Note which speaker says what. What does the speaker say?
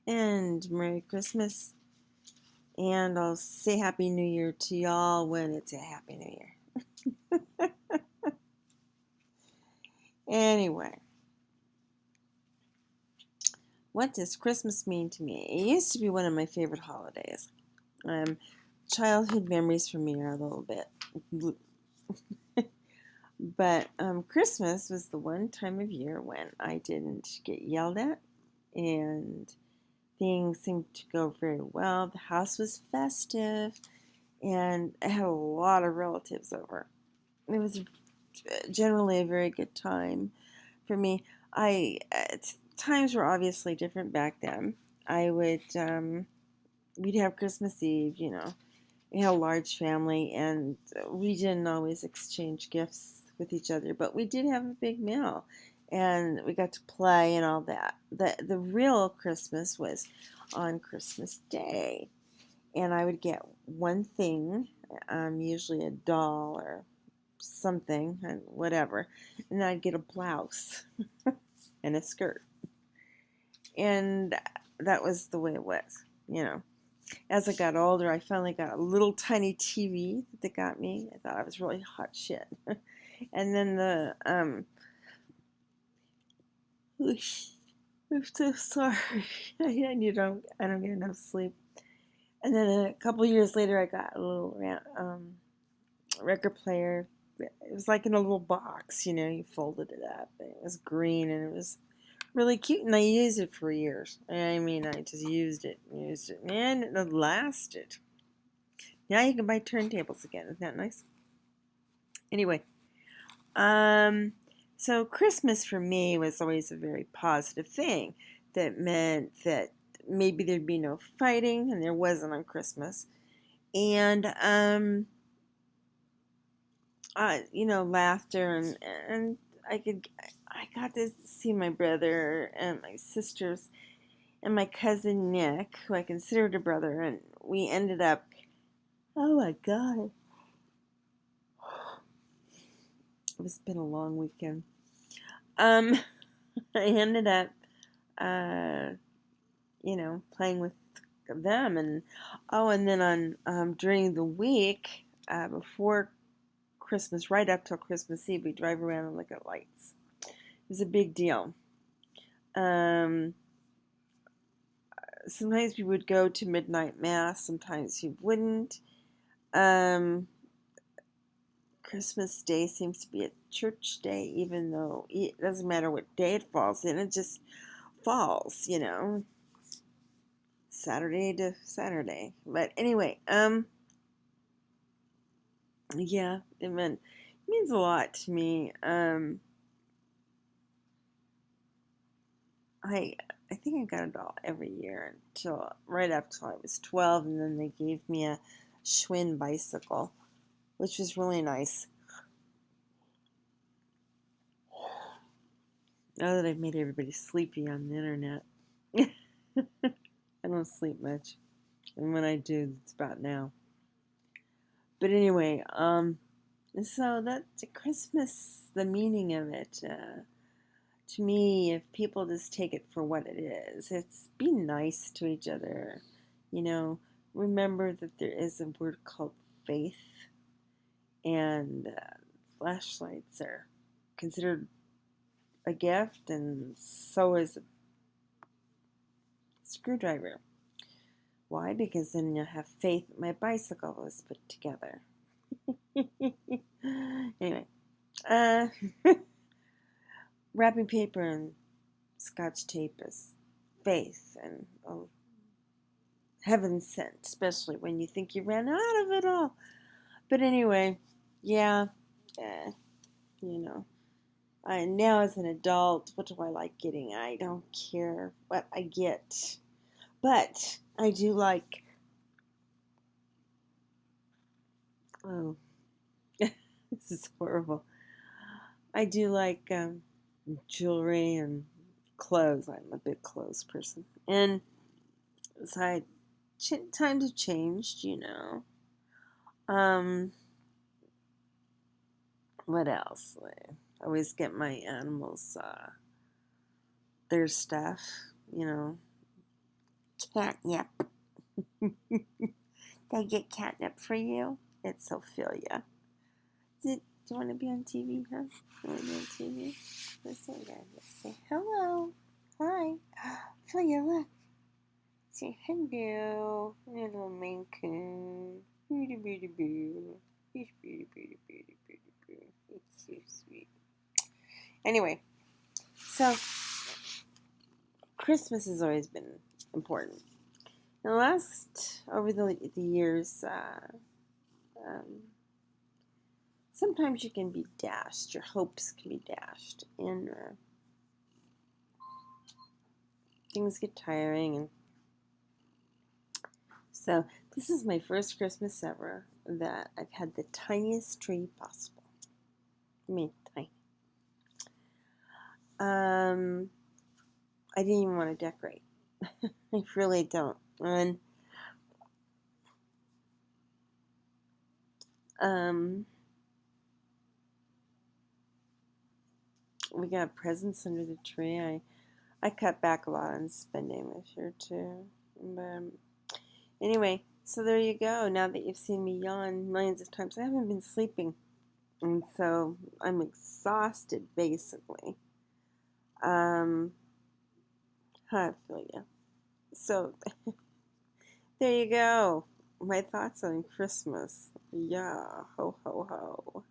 Speaker 1: and Merry Christmas. And I'll say Happy New Year to y'all when it's a Happy New Year. Anyway, what does Christmas mean to me? It used to be one of my favorite holidays. Um, Childhood memories for me are a little bit. But Christmas was the one time of year when I didn't get yelled at and things seemed to go very well. The house was festive and I had a lot of relatives over. It was generally a very good time for me. Times were obviously different back then. I would we'd have Christmas Eve, We had a large family, and we didn't always exchange gifts with each other, but we did have a big meal, and we got to play and all that. The real Christmas was on Christmas Day, and I would get one thing, usually a doll or something, and whatever, and then I'd get a blouse and a skirt, and that was the way it was. As I got older, I finally got a little tiny TV that they got me. I thought I was really hot shit. And then I'm so sorry. I don't get enough sleep. And then a couple years later, I got a little record player. It was like in a little box, you folded it up. It was green and it was really cute, and I used it for years. I mean, I just used it, and it lasted. Now you can buy turntables again. Isn't that nice? Anyway, so Christmas for me was always a very positive thing. That meant that maybe there'd be no fighting, and there wasn't on Christmas, and laughter, and I got to see my brother and my sisters and my cousin Nick, who I considered a brother, and we ended up, oh my God, it's been a long weekend. I ended up, uh, playing with them, and then on during the week, before Christmas, right up till Christmas Eve, we drive around and look at lights. It was a big deal. Sometimes we would go to midnight mass, sometimes we wouldn't. Christmas Day seems to be a church day, even though it doesn't matter what day it falls in, it just falls, Saturday to Saturday. But anyway, yeah, it means a lot to me. I think I got a doll every year until right up till I was 12, and then they gave me a Schwinn bicycle, which was really nice. Now that I've made everybody sleepy on the internet, I don't sleep much, and when I do, it's about now. But anyway, so that's Christmas, the meaning of it. To me, if people just take it for what it is, it's be nice to each other. Remember that there is a word called faith, and flashlights are considered a gift, and so is a screwdriver. Why? Because then you'll have faith that my bicycle was put together. Anyway, wrapping paper and scotch tape is faith, and heaven sent, especially when you think you ran out of it all. But anyway, yeah, now as an adult, what do I like getting? I don't care what I get, but I do like, oh, this is horrible. I do like jewelry and clothes. I'm a big clothes person. And so times have changed. Um, what else? I always get my animals their stuff, catnip. Did I get catnip for you? It's Ophelia. Do you want to be on TV, huh? You want to be on TV? Let's say hello. Hi. Ophelia, look. Say hello. Little Maine Coon. Beauty, beauty, beauty. He's beauty, beauty, beauty, beauty, beauty. It's so sweet. Anyway, so Christmas has always been important. In the last, over the years, sometimes you can be dashed. Your hopes can be dashed. And things get tiring. And so this is my first Christmas ever that I've had the tiniest tree possible. I mean, tiny. I didn't even want to decorate. I really don't. And we got presents under the tree. I cut back a lot on spending this year too. But anyway, so there you go. Now that you've seen me yawn millions of times, I haven't been sleeping. And so I'm exhausted, basically. I feel ya. So there you go. My thoughts on Christmas. Yeah, ho, ho, ho.